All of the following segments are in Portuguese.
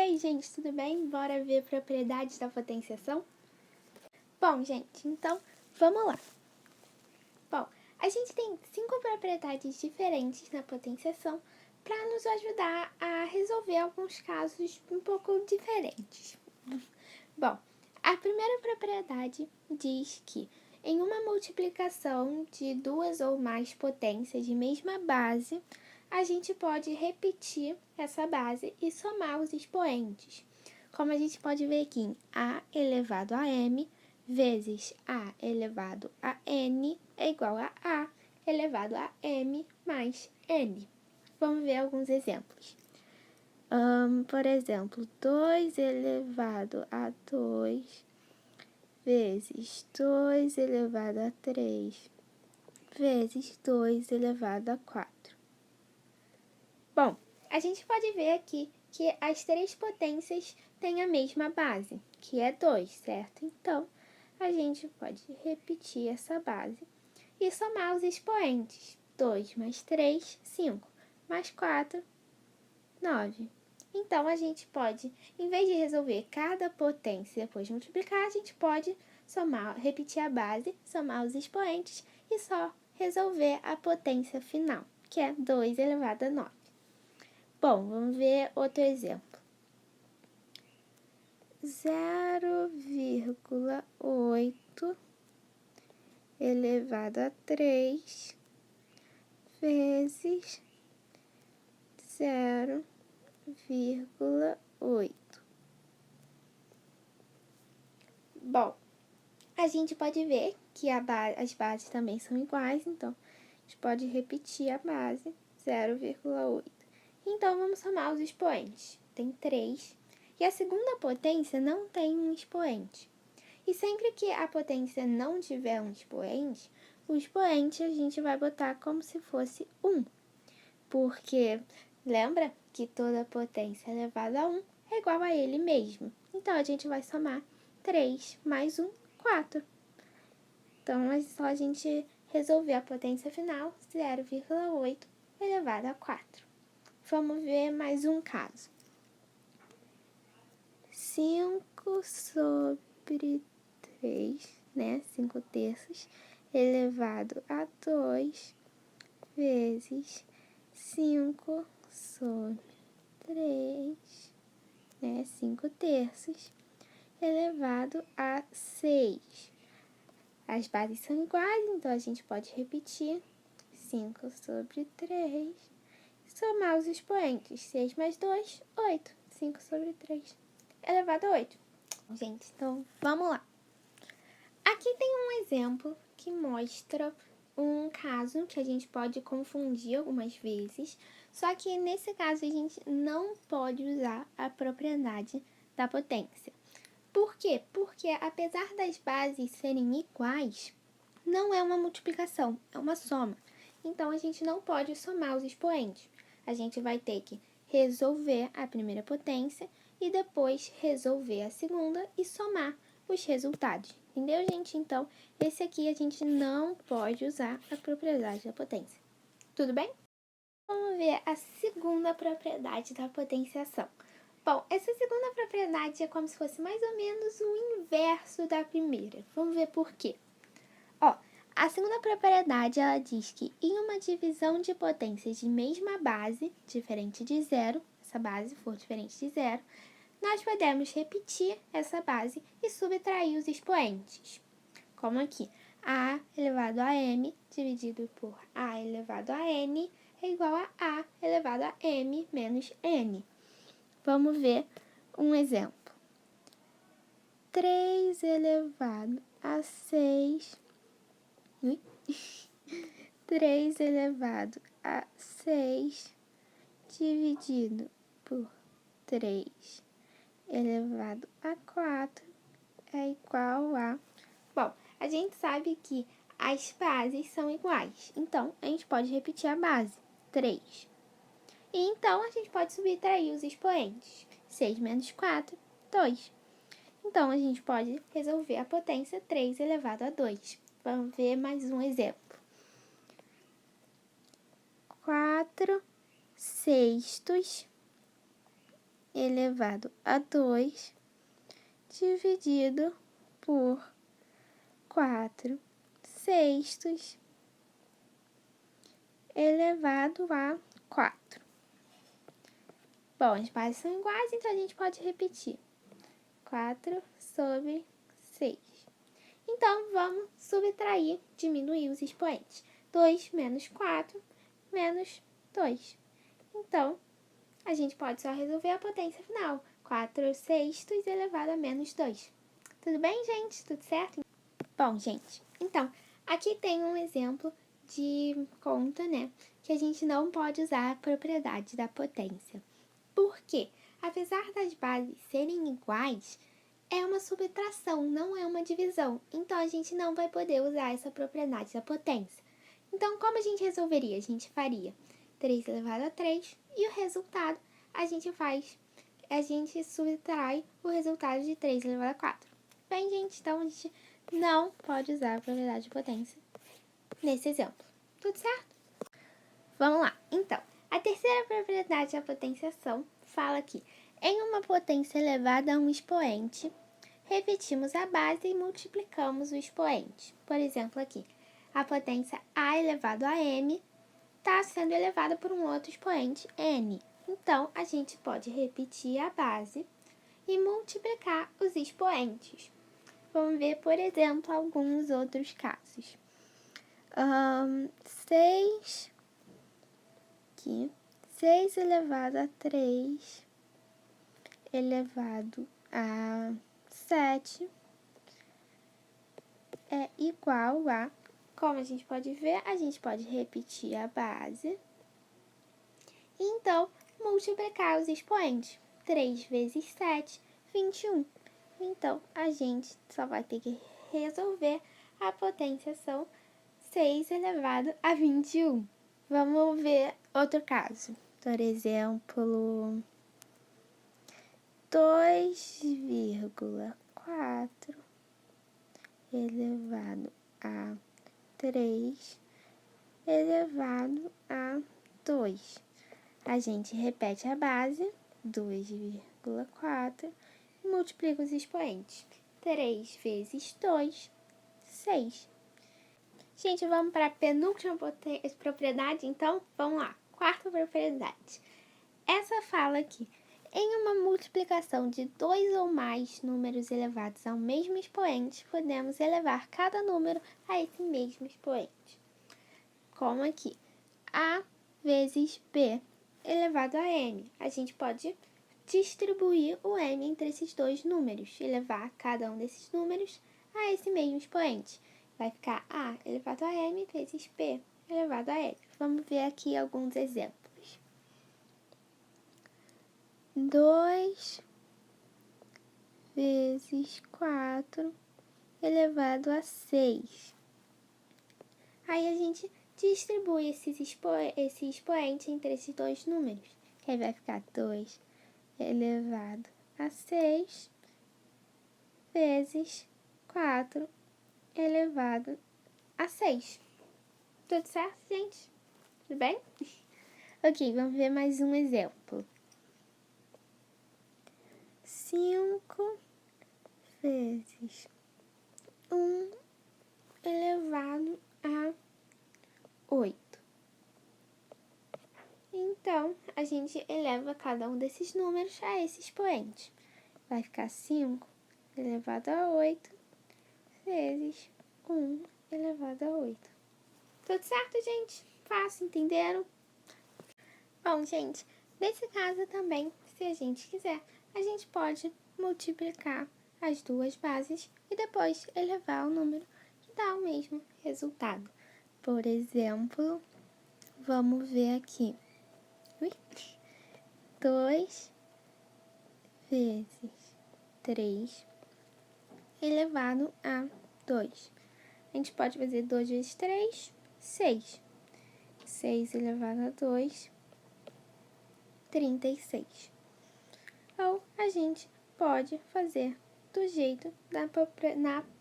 aí, gente, tudo bem? Bora ver propriedades da potenciação? Bom, gente, então vamos lá. Bom, a gente tem 5 propriedades diferentes na potenciação para nos ajudar a resolver alguns casos um pouco diferentes. Bom, a primeira propriedade diz que em uma multiplicação de duas ou mais potências de mesma base, a gente pode repetir essa base e somar os expoentes. Como a gente pode ver aqui em a elevado a m vezes a elevado a n é igual a elevado a m mais n. Vamos ver alguns exemplos. Por exemplo, 2 elevado a 2 vezes 2 elevado a 3 vezes 2 elevado a 4. Bom, a gente pode ver aqui que as 3 potências têm a mesma base, que é 2, certo? Então, a gente pode repetir essa base e somar os expoentes. 2 mais 3, 5, mais 4, 9. Então, a gente pode, em vez de resolver cada potência e depois multiplicar, a gente pode somar, repetir a base, somar os expoentes e só resolver a potência final, que é 2 elevado a 9. Bom, vamos ver outro exemplo. 0,8 elevado a 3 vezes 0,8. Bom, a gente pode ver que as bases também são iguais, então a gente pode repetir a base 0,8. Então, vamos somar os expoentes. Tem 3. E a segunda potência não tem um expoente. E sempre que a potência não tiver um expoente, o expoente a gente vai botar como se fosse 1. Porque lembra que toda potência elevada a 1 é igual a ele mesmo. Então, a gente vai somar 3 mais 1, 4. Então, é só a gente resolver a potência final, 0,8 elevado a 4. Vamos ver mais um caso. 5 sobre 3, né? 5 terços, elevado a 2 vezes 5 sobre 3, né? 5 terços, elevado a 6. As bases são iguais, então a gente pode repetir 5 sobre 3. Somar os expoentes, 6 mais 2, 8. 5 sobre 3 elevado a 8. Gente, então vamos lá. Aqui tem um exemplo que mostra um caso que a gente pode confundir algumas vezes, só que nesse caso a gente não pode usar a propriedade da potência. Por quê? Porque apesar das bases serem iguais, não é uma multiplicação, é uma soma. Então, a gente não pode somar os expoentes. A gente vai ter que resolver a primeira potência e depois resolver a segunda e somar os resultados. Entendeu, gente? Então, esse aqui a gente não pode usar a propriedade da potência. Tudo bem? Vamos ver a segunda propriedade da potenciação. Bom, essa segunda propriedade é como se fosse mais ou menos o inverso da primeira. Vamos ver por quê. A segunda propriedade, ela diz que em uma divisão de potências de mesma base, diferente de zero, essa base for diferente de zero, nós podemos repetir essa base e subtrair os expoentes. Como aqui, a elevado a m dividido por a elevado a n é igual a elevado a m menos n. Vamos ver um exemplo. 3 elevado a 6... 3 elevado a 6 dividido por 3 elevado a 4 é igual a... Bom, a gente sabe que as bases são iguais, então a gente pode repetir a base, 3. E então a gente pode subtrair os expoentes, 6 menos 4, 2. Então a gente pode resolver a potência 3 elevado a 2. Vamos ver mais um exemplo. 4 sextos elevado a 2 dividido por 4 sextos elevado a 4. Bom, as bases são iguais, então a gente pode repetir. 4 sobre 6. Então, vamos subtrair, diminuir os expoentes. 2 menos 4 menos 2. Então, a gente pode só resolver a potência final. 4 sextos elevado a menos 2. Tudo bem, gente? Tudo certo? Bom, gente, então, aqui tem um exemplo de conta, né? Que a gente não pode usar a propriedade da potência. Por quê? Apesar das bases serem iguais, é uma subtração, não é uma divisão. Então, a gente não vai poder usar essa propriedade da potência. Então, como a gente resolveria? A gente faria 3 elevado a 3 e o resultado a gente subtrai o resultado de 3 elevado a 4. Bem, gente, então a gente não pode usar a propriedade de potência nesse exemplo. Tudo certo? Vamos lá. Então, a terceira propriedade da potenciação fala que em uma potência elevada a um expoente, repetimos a base e multiplicamos o expoente. Por exemplo, aqui, a potência a elevado a m está sendo elevada por um outro expoente, n. Então, a gente pode repetir a base e multiplicar os expoentes. Vamos ver, por exemplo, alguns outros casos. 6 elevado a 3 elevado a 7 é igual a, como a gente pode ver, a gente pode repetir a base e então multiplicar os expoentes. 3 vezes 7, 21. Então, a gente só vai ter que resolver a potenciação 6 elevado a 21. Vamos ver outro caso. Por exemplo, 2,4 elevado a 3 elevado a 2. A gente repete a base, 2,4, e multiplica os expoentes. 3 vezes 2, 6. Gente, vamos para a penúltima propriedade, então? Vamos lá. Quarta propriedade. Essa fala que em uma multiplicação de 2 ou mais números elevados ao mesmo expoente, podemos elevar cada número a esse mesmo expoente. Como aqui, A vezes B elevado a n. A gente pode distribuir o m entre esses dois números e levar cada um desses números a esse mesmo expoente. Vai ficar A elevado a m vezes B elevado a n. Vamos ver aqui alguns exemplos. 2 vezes 4 elevado a 6. Aí a gente distribui esse expoente entre esses dois números. Que aí vai ficar 2 elevado a 6 vezes 4 elevado a 6. Tudo certo, gente? Tudo bem? Ok, vamos ver mais um exemplo. 5 vezes 1 elevado a 8. Então, a gente eleva cada um desses números a esse expoente. Vai ficar 5 elevado a 8 vezes 1 elevado a 8. Tudo certo, gente? Fácil, entenderam? Bom, gente, nesse caso também, se a gente quiser, a gente pode multiplicar as duas bases e depois elevar o número que dá o mesmo resultado. Por exemplo, vamos ver aqui. 2 vezes 3 elevado a 2. A gente pode fazer 2 vezes 3, 6. 6 elevado a 2, 36. Ou a gente pode fazer do jeito na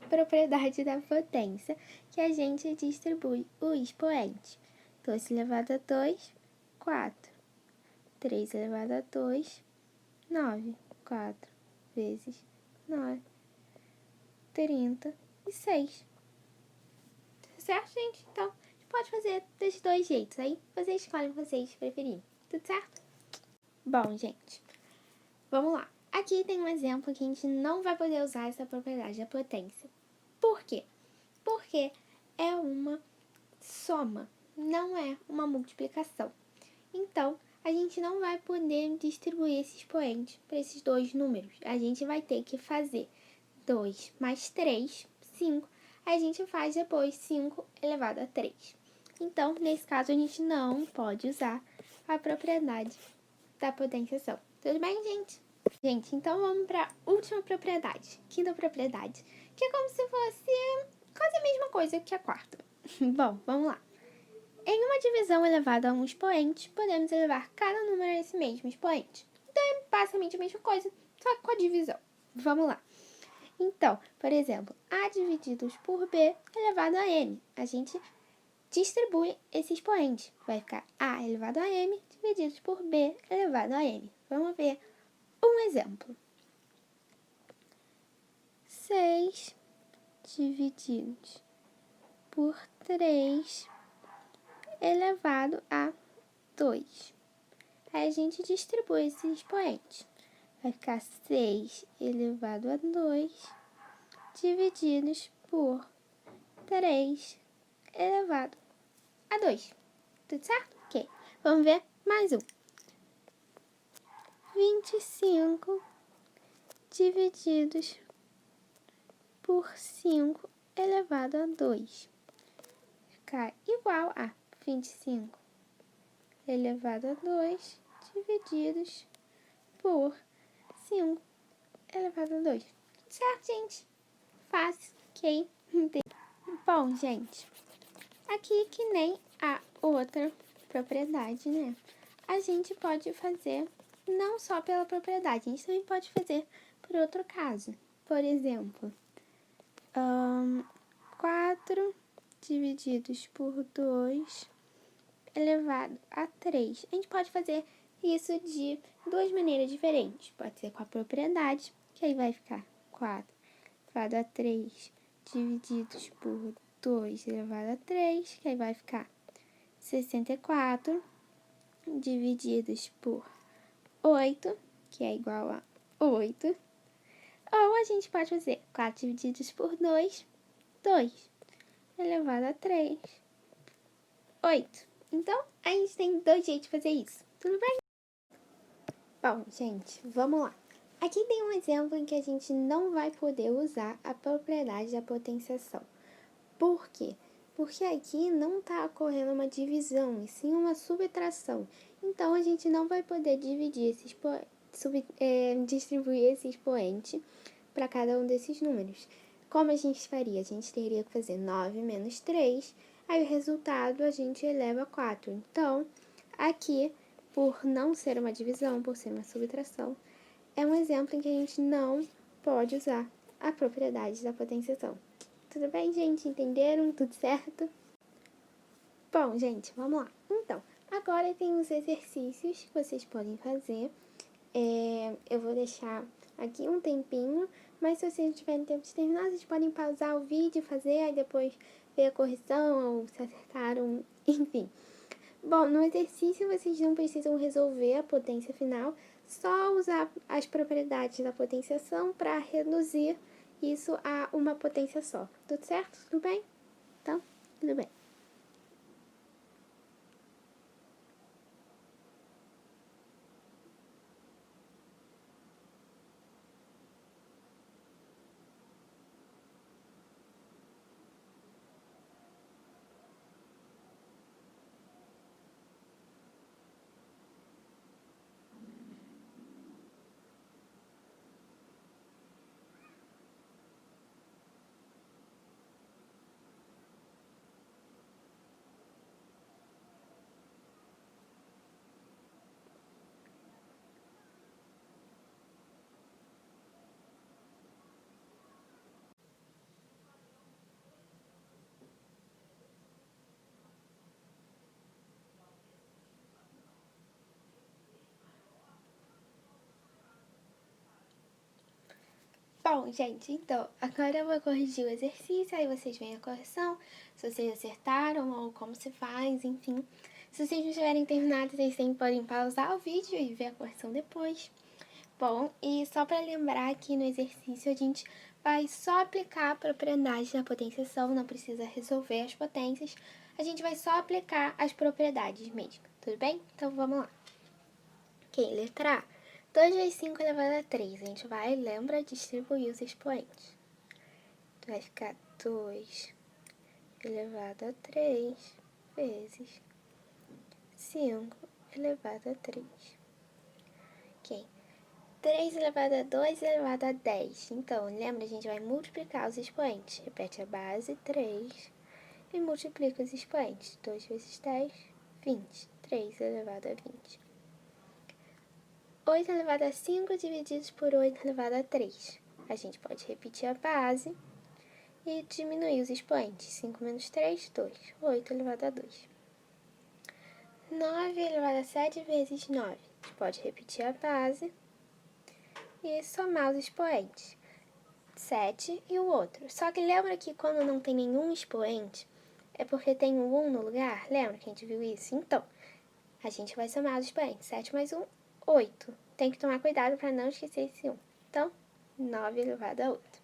propriedade da potência, que a gente distribui o expoente. 2 elevado a 2, 4. 3 elevado a 2, 9. 4 vezes 9, 36. Certo, gente? Então, a gente pode fazer desses dois jeitos. Aí, vocês escolhem o que vocês preferirem. Tudo certo? Bom, gente, vamos lá. Aqui tem um exemplo que a gente não vai poder usar essa propriedade da potência. Por quê? Porque é uma soma, não é uma multiplicação. Então, a gente não vai poder distribuir esse expoente para esses dois números. A gente vai ter que fazer 2 mais 3, 5. Aí a gente faz depois 5 elevado a 3. Então, nesse caso, a gente não pode usar a propriedade da potenciação. Tudo bem, gente? Gente, então vamos para a última propriedade, quinta propriedade, que é como se fosse quase a mesma coisa que a quarta. Bom, vamos lá. Em uma divisão elevada a um expoente, podemos elevar cada número a esse mesmo expoente. Então, é basicamente a mesma coisa, só que com a divisão. Vamos lá. Então, por exemplo, A divididos por B elevado a M. A gente distribui esse expoente. Vai ficar A elevado a M divididos por B elevado a M. Vamos ver um exemplo. 6 divididos por 3 elevado a 2. Aí a gente distribui esse expoente. Vai ficar 6 elevado a 2 divididos por 3 elevado a 2. Tudo certo? Ok. Vamos ver mais um. 25 divididos por 5 elevado a 2. Ficar igual a 25 elevado a 2 divididos por 5 elevado a 2. Certo, gente? Fácil, ok? Bom, gente, aqui que nem a outra propriedade, né? A gente pode fazer não só pela propriedade, a gente também pode fazer por outro caso. Por exemplo, 4 divididos por 2 elevado a 3. A gente pode fazer isso de duas maneiras diferentes. Pode ser com a propriedade, que aí vai ficar 4 elevado a 3 divididos por 2 elevado a 3, que aí vai ficar 64 divididos por 8, que é igual a 8. Ou a gente pode fazer 4 divididos por 2, 2 elevado a 3, 8. Então, a gente tem dois jeitos de fazer isso. Tudo bem? Bom, gente, vamos lá. Aqui tem um exemplo em que a gente não vai poder usar a propriedade da potenciação. Por quê? Porque aqui não está ocorrendo uma divisão, e sim uma subtração. Então, a gente não vai poder dividir distribuir esse expoente para cada um desses números. Como a gente faria? A gente teria que fazer 9 menos 3, aí o resultado a gente eleva a 4. Então, aqui, por não ser uma divisão, por ser uma subtração, é um exemplo em que a gente não pode usar a propriedade da potenciação. Tudo bem, gente? Entenderam? Tudo certo? Bom, gente, vamos lá. Então, agora tem os exercícios que vocês podem fazer. Eu vou deixar aqui um tempinho, mas se vocês não tiverem tempo de terminar, vocês podem pausar o vídeo, fazer, aí depois ver a correção, ou se acertaram, enfim. Bom, no exercício vocês não precisam resolver a potência final, só usar as propriedades da potenciação para reduzir isso a uma potência só. Tudo certo? Tudo bem? Então, tudo bem. Bom, gente, então, agora eu vou corrigir o exercício, aí vocês veem a correção, se vocês acertaram ou como se faz, enfim. Se vocês não tiverem terminado, vocês sempre podem pausar o vídeo e ver a correção depois. Bom, e só para lembrar que no exercício a gente vai só aplicar a propriedade da potenciação, não precisa resolver as potências, a gente vai só aplicar as propriedades mesmo, tudo bem? Então vamos lá. Ok, letra A. 2 vezes 5 elevado a 3. A gente vai, lembra, distribuir os expoentes. Vai ficar 2 elevado a 3 vezes 5 elevado a 3. Ok. 3 elevado a 2 elevado a 10. Então, lembra, a gente vai multiplicar os expoentes. Repete a base, 3, e multiplica os expoentes. 2 vezes 10, 20. 3 elevado a 20. 8 elevado a 5 divididos por 8 elevado a 3. A gente pode repetir a base e diminuir os expoentes. 5 menos 3, 2. 8 elevado a 2. 9 elevado a 7 vezes 9. A gente pode repetir a base e somar os expoentes. 7 e o outro. Só que lembra que quando não tem nenhum expoente, é porque tem um 1 no lugar? Lembra que a gente viu isso? Então, a gente vai somar os expoentes. 7 mais 1, 8. Tem que tomar cuidado para não esquecer esse 1. Então, 9 elevado a 8.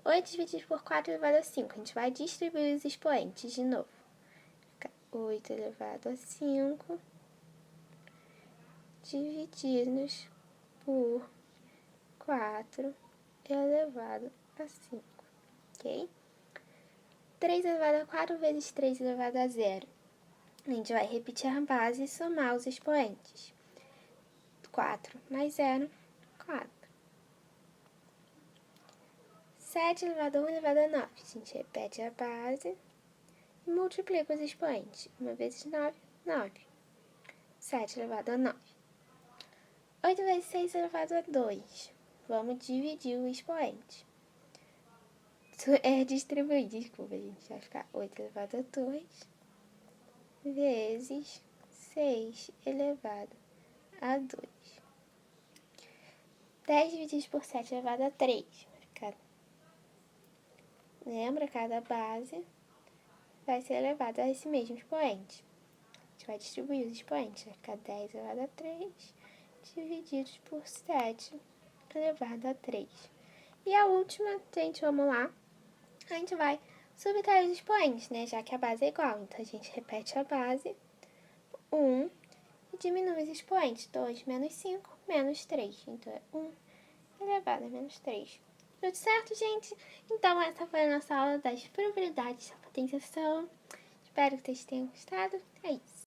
8 dividido por 4 elevado a 5. A gente vai distribuir os expoentes de novo. Fica 8 elevado a 5 divididos por 4 elevado a 5. Ok? 3 elevado a 4 vezes 3 elevado a 0. A gente vai repetir a base e somar os expoentes. 4 mais 0, 4. 7 elevado a 1 elevado a 9. A gente repete a base e multiplica os expoentes. 1 vezes 9, 9. 7 elevado a 9. 8 vezes 6 elevado a 2. Vamos dividir o expoente. Distribuir, desculpa, gente. Vai ficar 8 elevado a 2 vezes 6 elevado a 2. 10 dividido por 7 elevado a 3. Vai ficar... Lembra, cada base vai ser elevada a esse mesmo expoente. A gente vai distribuir os expoentes. Vai ficar 10 elevado a 3 divididos por 7 elevado a 3. E a última, gente, vamos lá. A gente vai subtrair os expoentes, né? Já que a base é igual. Então, a gente repete a base, 1, e diminui os expoentes. 2 menos 5, menos 3. Então, é 1 elevado a menos 3. Tudo certo, gente? Então, essa foi a nossa aula das propriedades da potenciação. Espero que vocês tenham gostado. É isso.